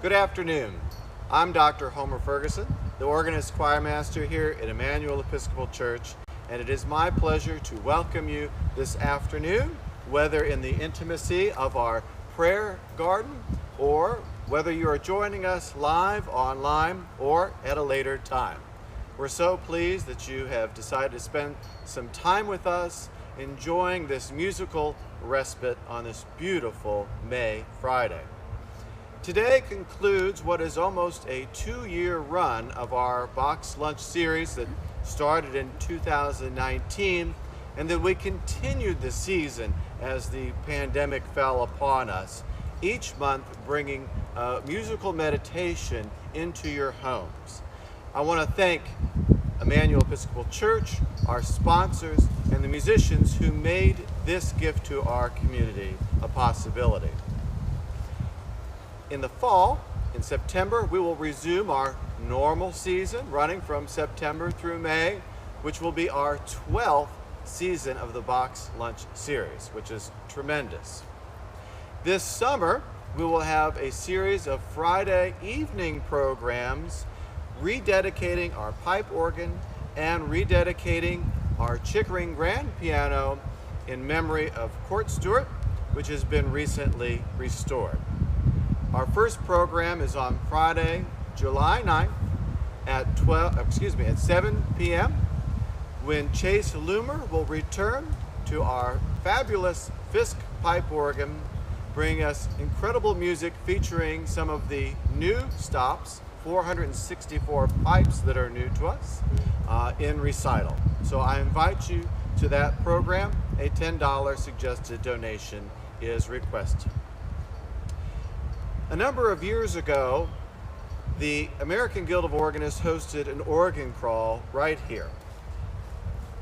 Good afternoon. I'm Dr. Homer Ferguson, the organist choir master here at Emmanuel Episcopal Church, and it is my pleasure to welcome you this afternoon, whether in the intimacy of our prayer garden or whether you are joining us live online or at a later time. We're so pleased that you have decided to spend some time with us enjoying this musical respite on this beautiful May Friday. Today concludes what is almost a 2-year run of our Bach's Lunch series that started in 2019, and that we continued the season as the pandemic fell upon us, each month bringing musical meditation into your homes. I want to thank Emmanuel Episcopal Church, our sponsors, and the musicians who made this gift to our community a possibility. In the fall, in September, we will resume our normal season running from September through May, which will be our 12th season of the Bach's Lunch series, which is tremendous. This summer, we will have a series of Friday evening programs rededicating our pipe organ and rededicating our Chickering grand piano in memory of Court Stewart, which has been recently restored. Our first program is on Friday, July 9th at 7 p.m. when Chase Loomer will return to our fabulous Fisk pipe organ, bring us incredible music featuring some of the new stops, 464 pipes that are new to us in recital. So I invite you to that program. A $10 suggested donation is requested. A number of years ago, the American Guild of Organists hosted an organ crawl right here,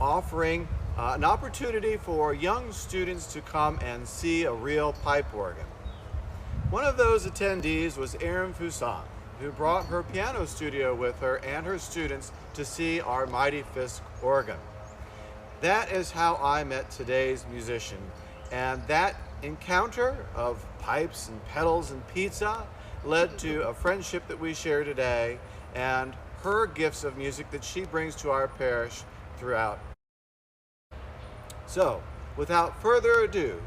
offering an opportunity for young students to come and see a real pipe organ. One of those attendees was Eryn Fuson, who brought her piano studio with her and her students to see our mighty Fisk organ. That is how I met today's musician, and that encounter of pipes and pedals and pizza led to a friendship that we share today and her gifts of music that she brings to our parish throughout. So, without further ado,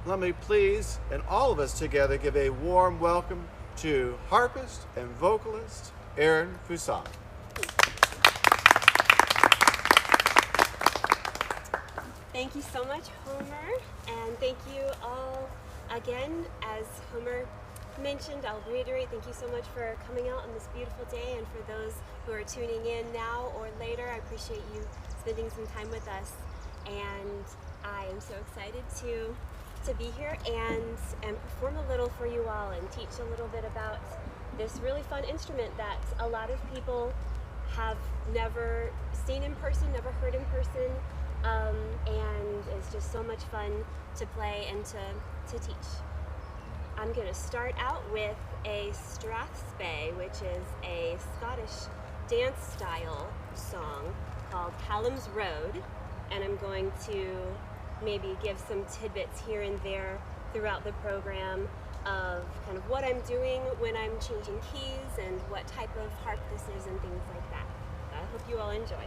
let me please, and all of us together, give a warm welcome to harpist and vocalist Eryn Fuson. Thank you so much, Homer, and thank you all again. As Homer mentioned, I'll reiterate, thank you so much for coming out on this beautiful day, and for those who are tuning in now or later, I appreciate you spending some time with us, and I am so excited to be here and perform a little for you all and teach a little bit about this really fun instrument that a lot of people have never seen in person, never heard in person, and it's just so much fun to play and to teach. I'm going to start out with a strathspey, which is a Scottish dance style song called Callum's Road, and I'm going to maybe give some tidbits here and there throughout the program of kind of what I'm doing when I'm changing keys and what type of harp this is and things like that. I hope you all enjoy.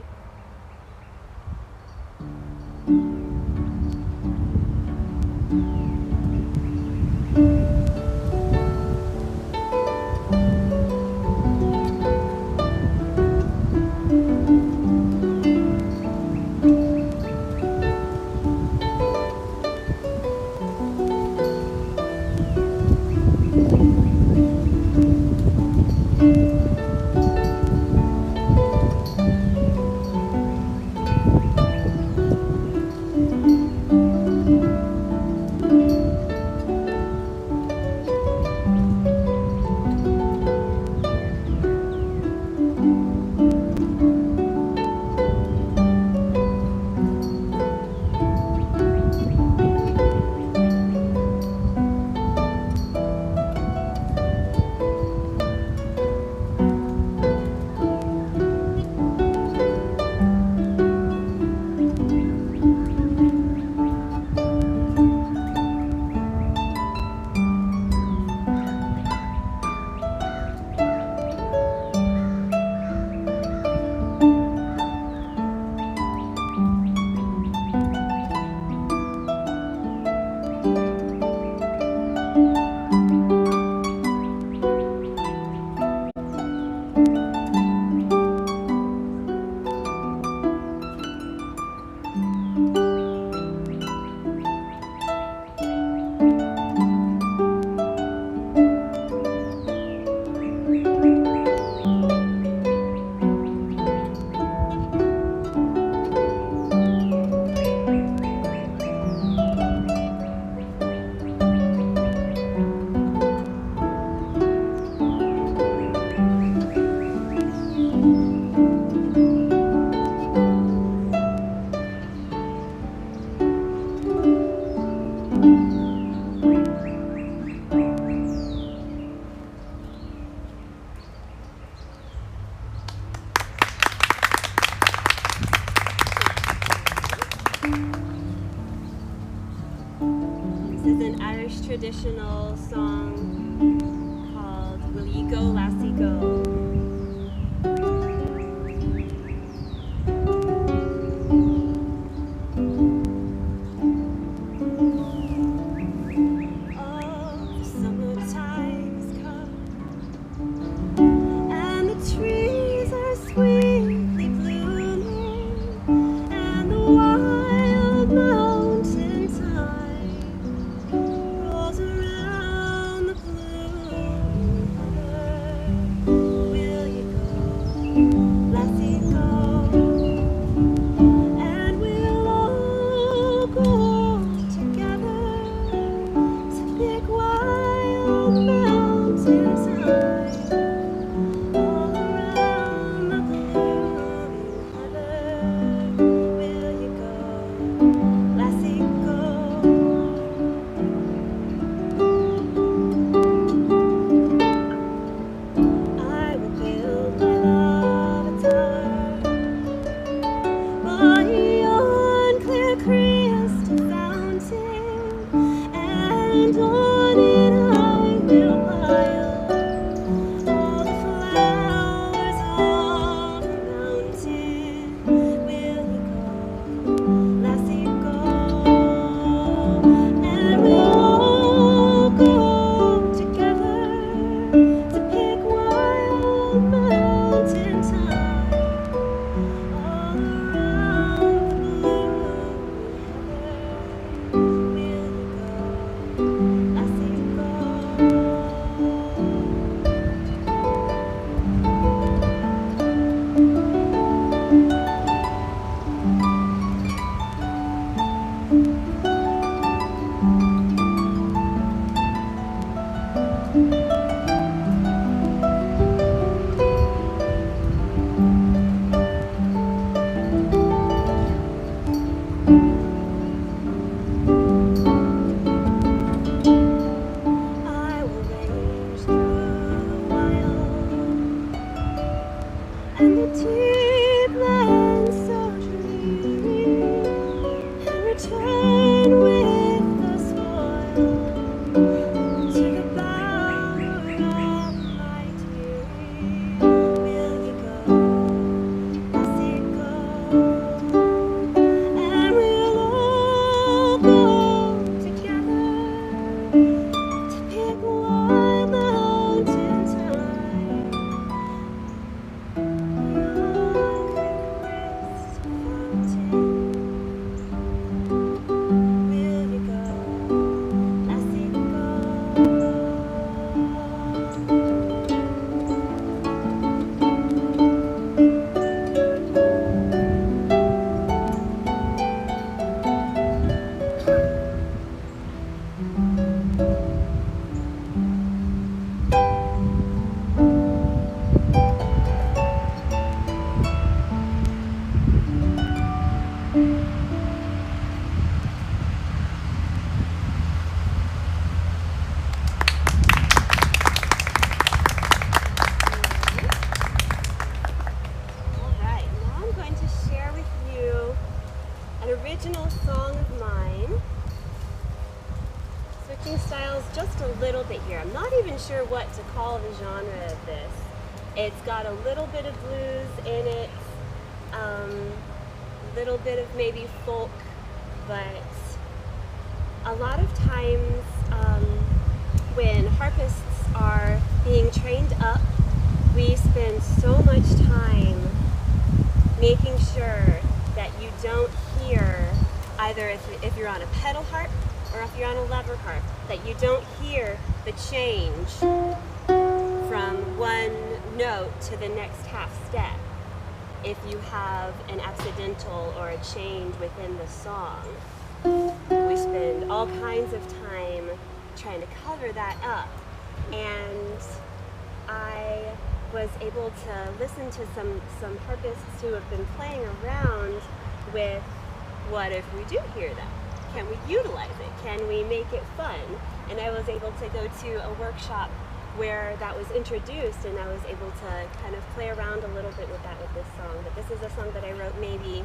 Traditional song called Will You Go, Lassie Go? Oh, summertime has come and the trees are sweetly blooming and the wild mountain thyme rolls around the blue river. Will you go, lassie, go? And we'll all go together to pick wild mountains high, all around the blue river. Will you go, lassie, go? I will build my love a tower by yon clear crystal fountain, and on it I will pile all the flowers of the mountain. Will you go, lassie, go? And we'll all go together to pick wild mountains high, all around the blue river. Will you go, lassie, go? I will range through the wild and the deep land so dreamy, and return with the spoil to the bower of my dearie. Will you go, lassie, go? And we'll all go together to pick wild mountains high, beyond the crystal fountain. Will you go, lassie, go? Alright, now I'm going to share with you an original song of mine. Switching styles just a little bit here. I'm not even sure what to call the genre of this. It's got a little bit of blues in it, a little bit of maybe folk, but a lot of times when harpists are being trained up, we spend so much time making sure that you don't hear, either if you're on a pedal harp or if you're on a lever harp, that you don't hear the change from one note to the next half step if you have an accidental or a change within the song. We spend all kinds of time trying to cover that up, and I was able to listen to some harpists who have been playing around with, what if we do hear that? Can we utilize it? Can we make it fun? And I was able to go to a workshop where that was introduced, and I was able to kind of play around a little bit with that with this song. But this is a song that I wrote maybe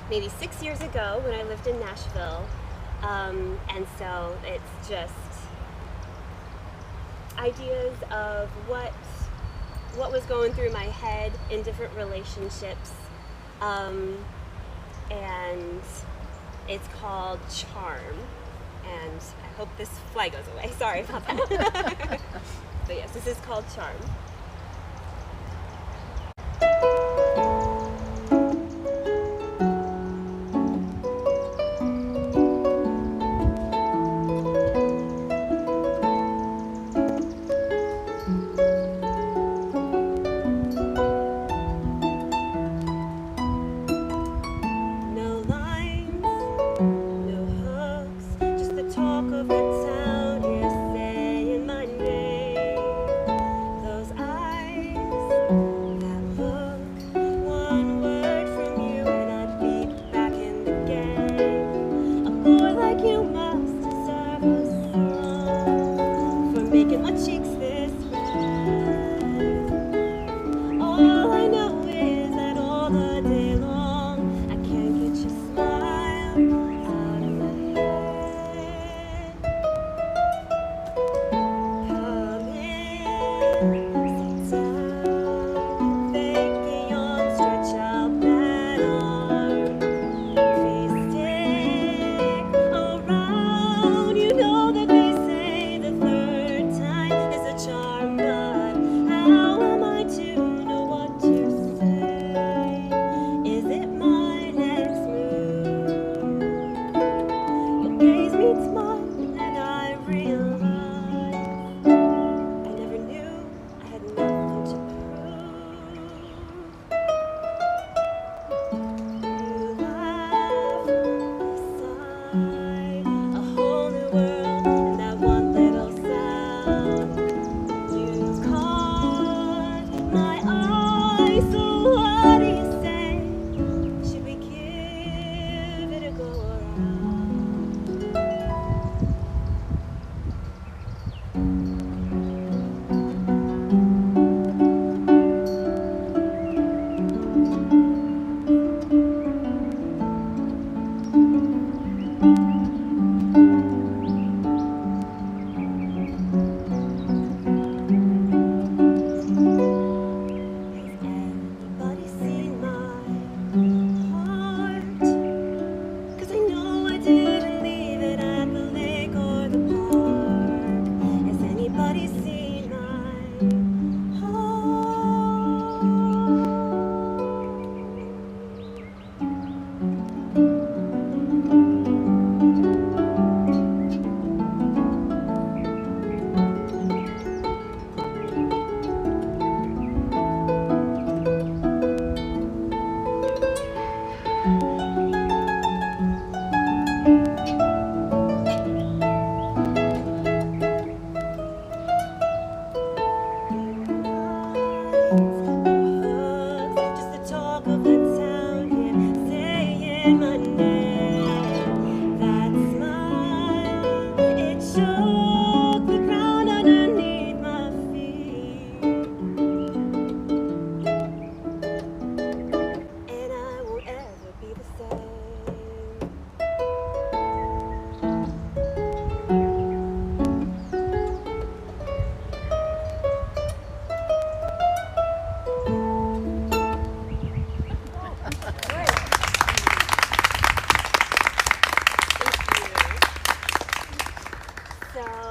6 years ago when I lived in Nashville, and so it's just ideas of what was going through my head in different relationships, and it's called Charm, and I hope this fly goes away. Sorry about that. But yes, this is called Charm. Around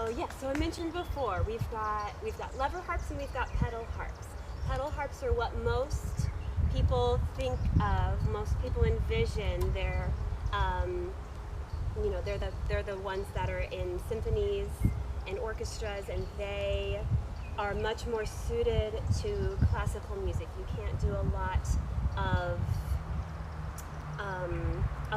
So yeah, so I mentioned before we've got lever harps and we've got pedal harps. Pedal harps are what most people think of, most people envision. They're they're the ones that are in symphonies and orchestras, and they are much more suited to classical music. You can't do a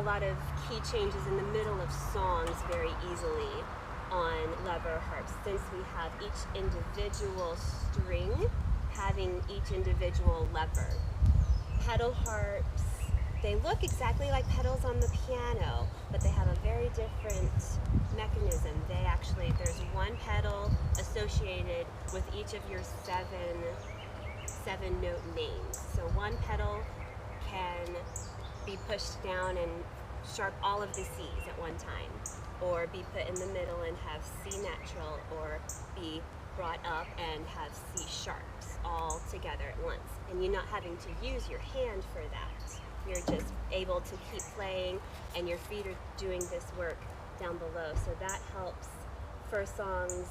lot of key changes in the middle of songs very easily on lever harps, since we have each individual string having each individual lever. Pedal harps, they look exactly like pedals on the piano, but they have a very different mechanism. There's one pedal associated with each of your seven note names. So one pedal can be pushed down and sharp all of the C's at one time, or be put in the middle and have C natural, or be brought up and have C sharps all together at once. And you're not having to use your hand for that. You're just able to keep playing, and your feet are doing this work down below. So that helps for songs,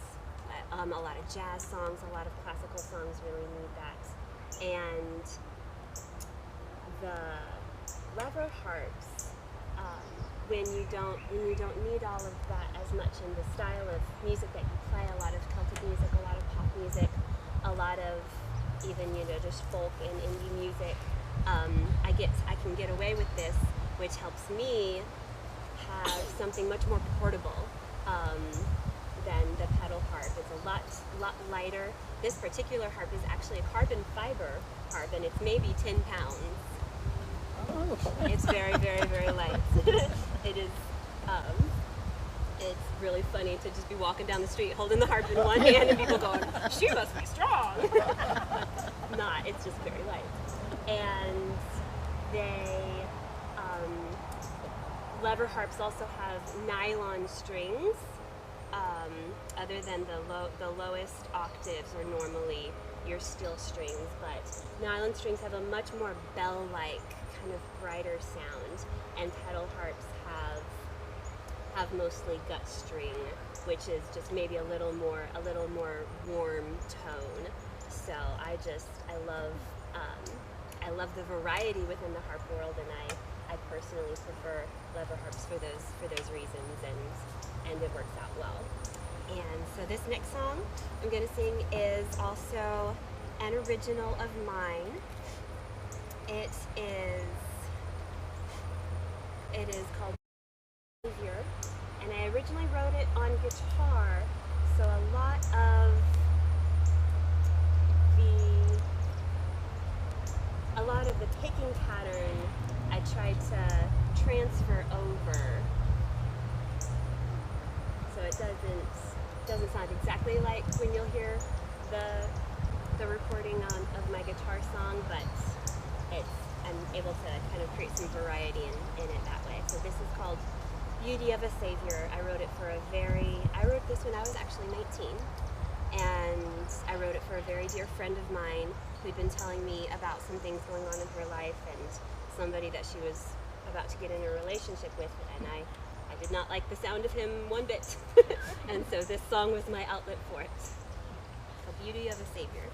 a lot of jazz songs, a lot of classical songs really need that. And the lever harps, when you don't need all of that as much in the style of music that you play, a lot of Celtic music, a lot of pop music, a lot of even just folk and indie music, I can get away with this, which helps me have something much more portable than the pedal harp. It's a lot lighter. This particular harp is actually a carbon fiber harp, and it's maybe 10 pounds. Oh. It's very, very, very light. It is. It's really funny to just be walking down the street holding the harp in one hand and people going, "She must be strong." Not. It's just very light. And they lever harps also have nylon strings. Other than the lowest octaves are normally your steel strings, but nylon strings have a much more bell-like, kind of brighter sound, and pedal harps have mostly gut string, which is just maybe a little more warm tone. So I love the variety within the harp world, and I personally prefer lever harps for those reasons, and it works out well. And so this next song I'm going to sing is also an original of mine. It is called Savior, and I originally wrote it on guitar, so a lot of the picking pattern I tried to transfer over, so it doesn't sound exactly like when you'll hear the recording of my guitar song, but I'm able to kind of create some variety in it that way. So this is called Beauty of a Savior. I wrote this when I was actually 19, and I wrote it for a very dear friend of mine who'd been telling me about some things going on in her life and somebody that she was about to get in a relationship with, and I did not like the sound of him one bit. And so this song was my outlet for it. The Beauty of a Savior.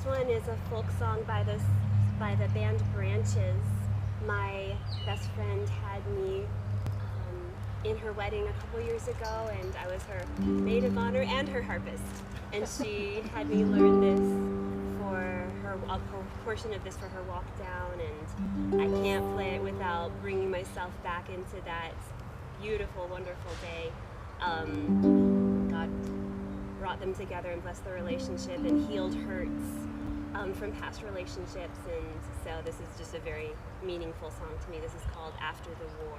next one is a folk song by the band Branches. My best friend had me in her wedding a couple years ago, and I was her maid of honor and her harpist. And she had me learn this for her, a portion of this for her walk down, and I can't play it without bringing myself back into that beautiful, wonderful day. God brought them together and blessed the relationship and healed hurts from past relationships, and so this is just a very meaningful song to me. This is called After the War.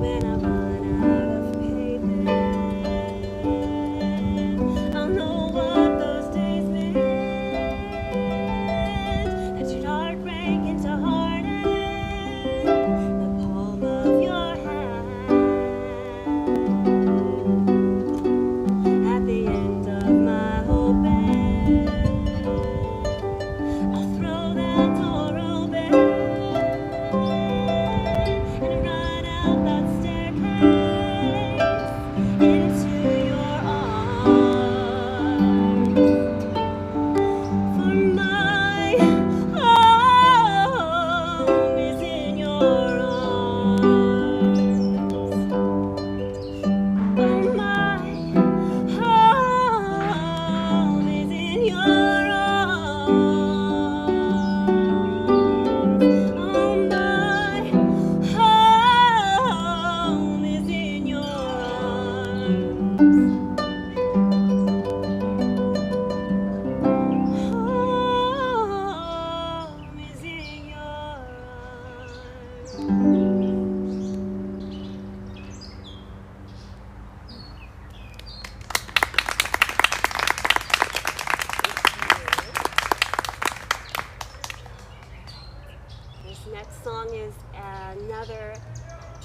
When I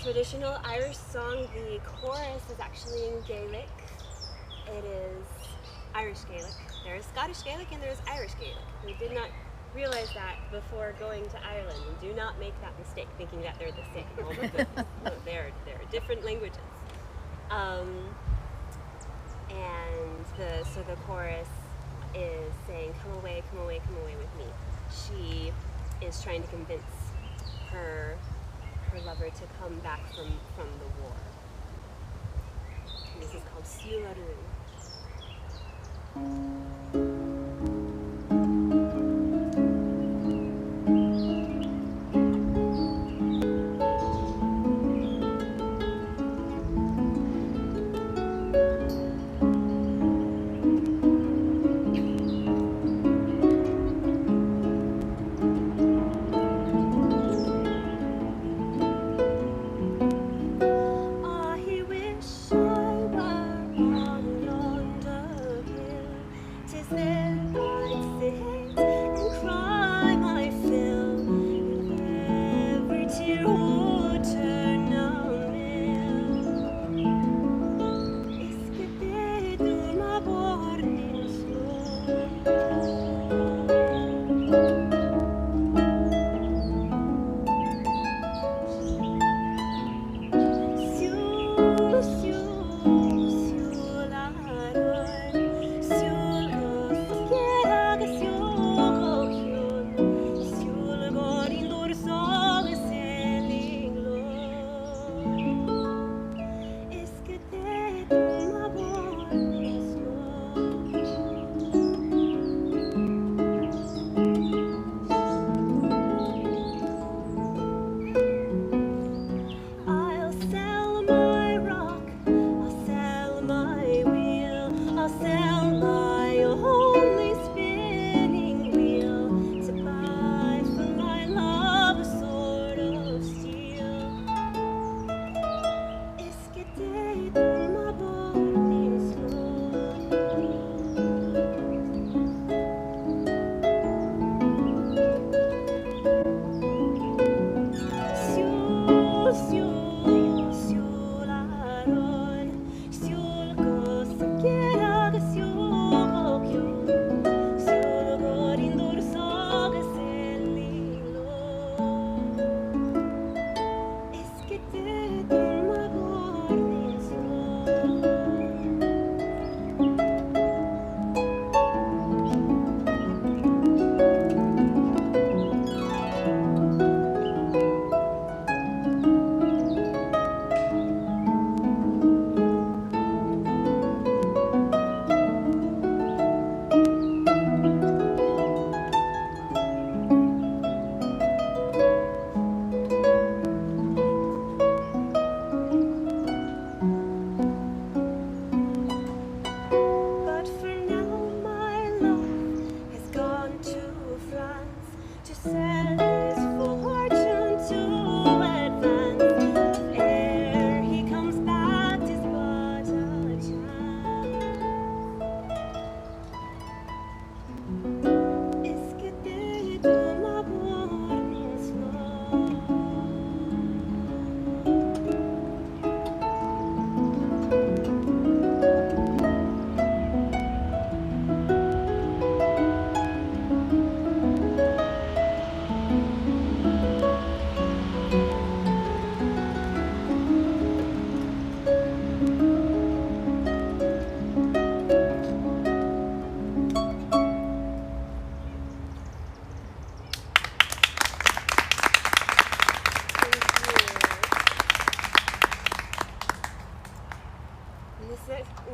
traditional Irish song. The chorus is actually in Gaelic. It is Irish Gaelic. There is Scottish Gaelic and there is Irish Gaelic. We did not realize that before going to Ireland. And do not make that mistake thinking that they're the same. Oh my goodness. No, they're different languages. So the chorus is saying, come away with me. She is trying to convince her lover to come back from the war. And this is called Siúlarún.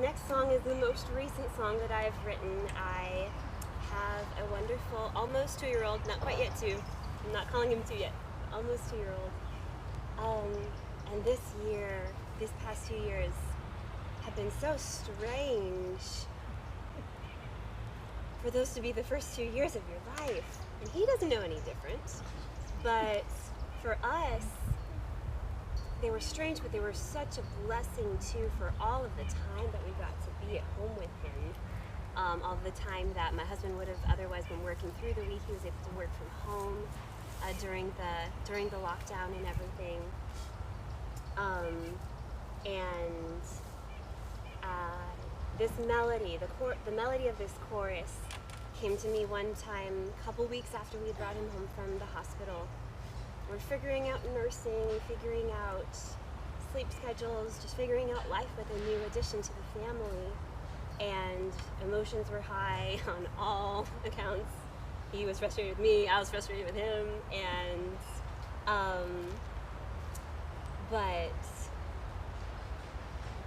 Next song is the most recent song that I have written. I have a wonderful, almost 2-year-old, not quite yet 2. I'm not calling him 2 yet. Almost 2-year-old. And these past 2 years have been so strange. For those to be the first 2 years of your life, and he doesn't know any different. But for us, they were strange, but they were such a blessing too for all of the time that we got to be at home with him. All of the time that my husband would have otherwise been working through the week, he was able to work from home during the lockdown and everything. And this melody, the melody of this chorus came to me one time, a couple weeks after we brought him home from the hospital. We're figuring out nursing, figuring out sleep schedules, just figuring out life with a new addition to the family. And emotions were high on all accounts. He was frustrated with me, I was frustrated with him, and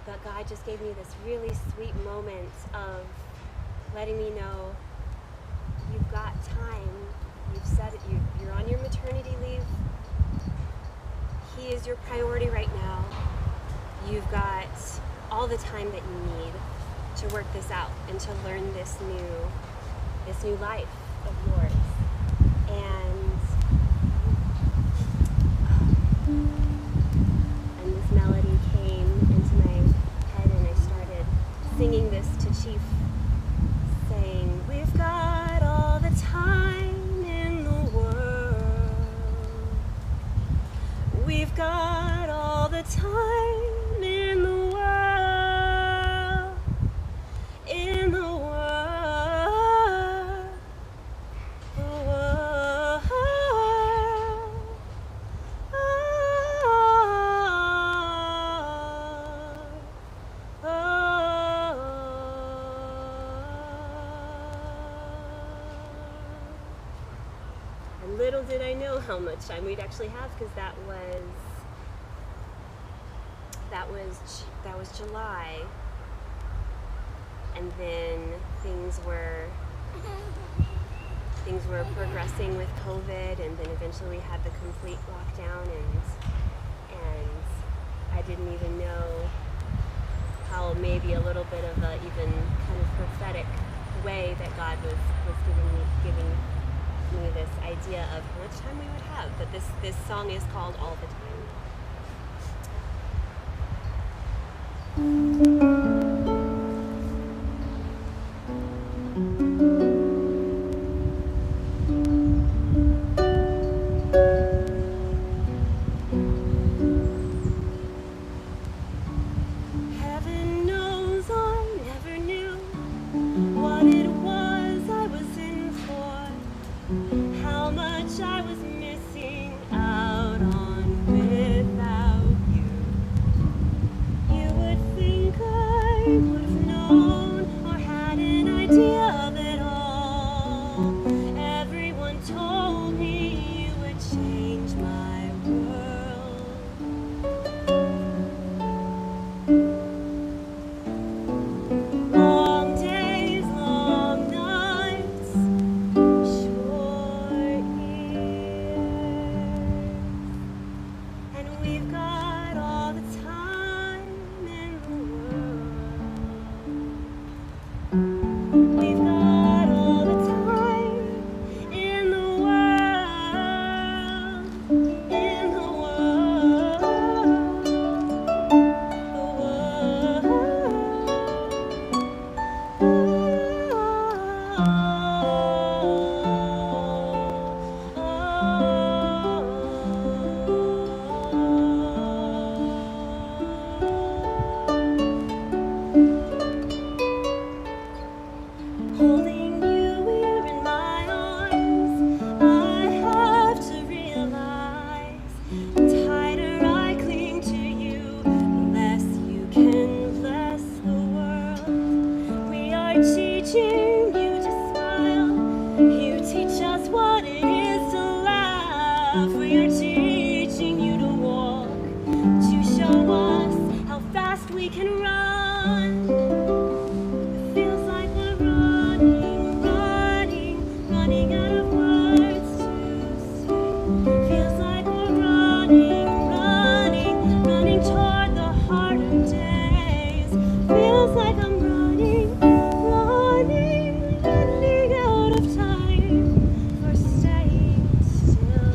but God just gave me this really sweet moment of letting me know, you've got time, you've said it, you're on your maternity leave, He is your priority right now, you've got all the time that you need to work this out and to learn this new life of yours. And this melody came into my head, and I started singing this to Chief, saying, we've got all the time in the world. We've got all the time in the world. In the world. And little did I know how much time we'd actually have, because that was July, and then things were progressing with COVID, and then eventually we had the complete lockdown, and I didn't even know how maybe a little bit of a even kind of prophetic way that God was giving me this idea of how much time we would have. But this song is called All the Time. Heaven knows I never knew what it was I was in for, how much I was missing out on without you. You would think I would have known or had an idea of it all. Everyone told me you would change my world. Long days, long nights, short years, and we've got all the time in the world. We've got all the time in the world, in the world, the Holding you here in my arms, I have to realize, the tighter I cling to you, the less you can bless the world. We are teaching you to smile, you teach us what it is to laugh. We are teaching you to walk, to show us how fast we can run. It feels like we're running out of words to say. Feels like we're running toward the harder days. Feels like I'm running out of time for staying still.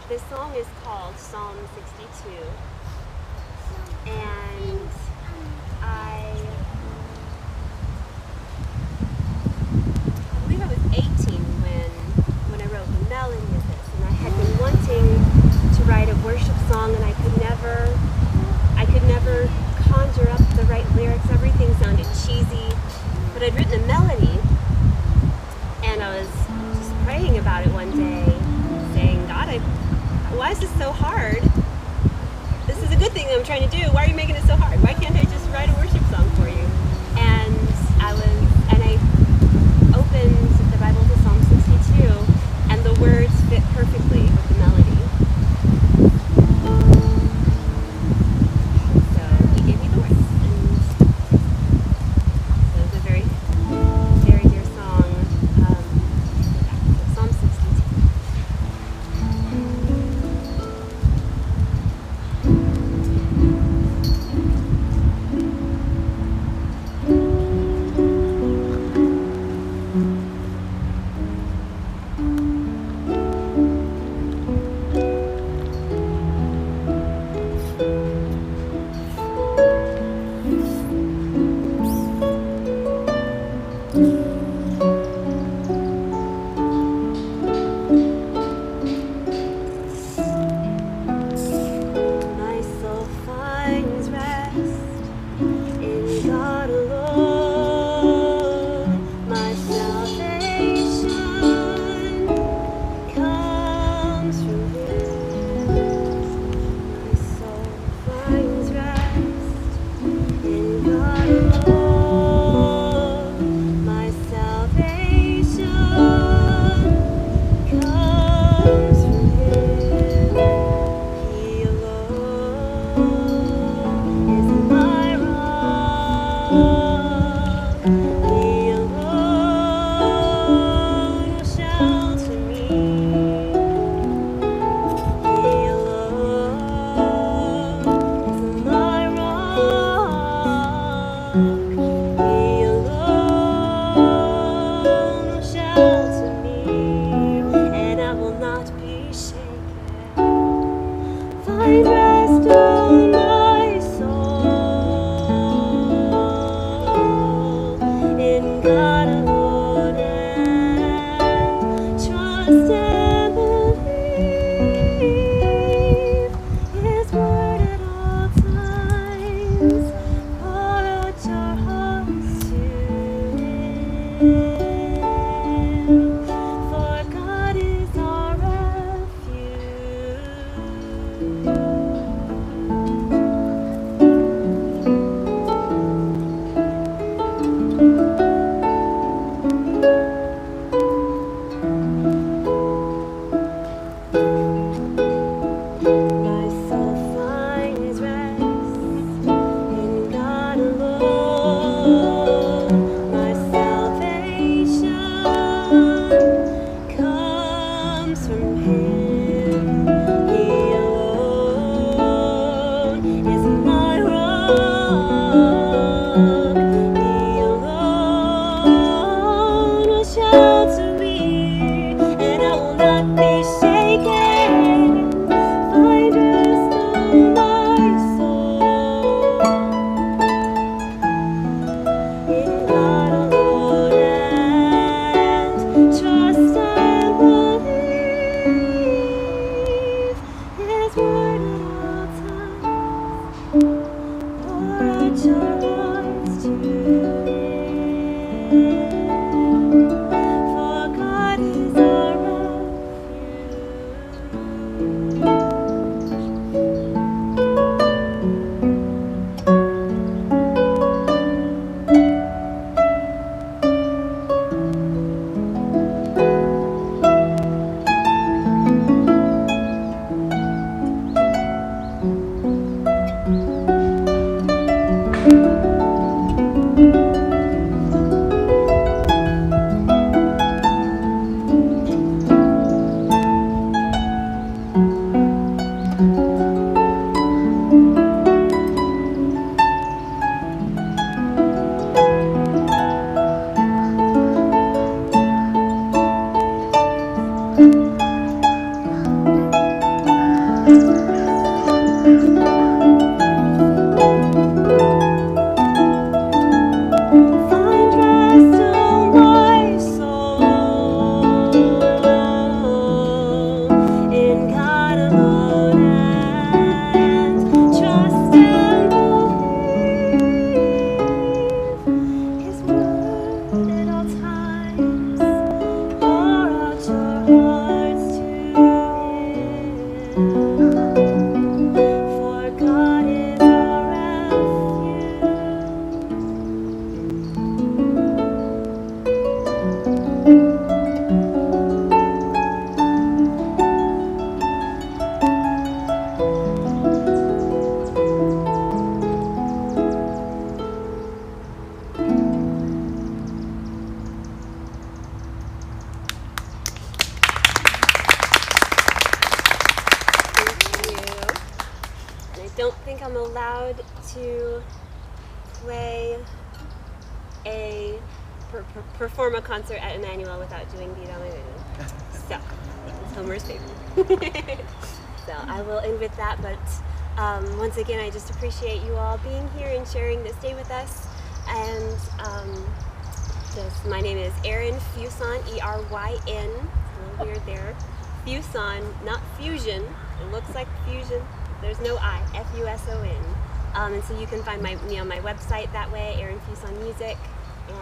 This song is called Psalm 62, and I believe I was 18 when I wrote the melody of this, and I had been wanting to write a worship song, and I could never conjure up the right lyrics. Everything sounded cheesy, but I'd written a melody, and I was just praying about it one day, saying, God, why is this so hard? This is a good thing that I'm trying to do. Why are you making it so hard? Why can't I just write a worship song for you? And I opened the Bible to Psalm 62, and the words fit perfectly with the melody. So he gave me the words, and so it was a very, very dear song. Psalm 62. don't think I'm allowed to play perform a concert at Emmanuel without doing Vida Me Venu. So, it's Homer's favorite. So I will end with that, but once again, I just appreciate you all being here and sharing this day with us. And my name is Eryn Fuson, E-R-Y-N. It's a little weird there. Fuson, not fusion. It looks like fusion. There's no I. F-U-S-O-N. And so you can find my website that way, Eryn Fuson Music,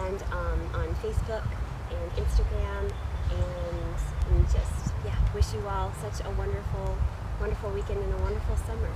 and on Facebook and Instagram, and just wish you all such a wonderful weekend and a wonderful summer.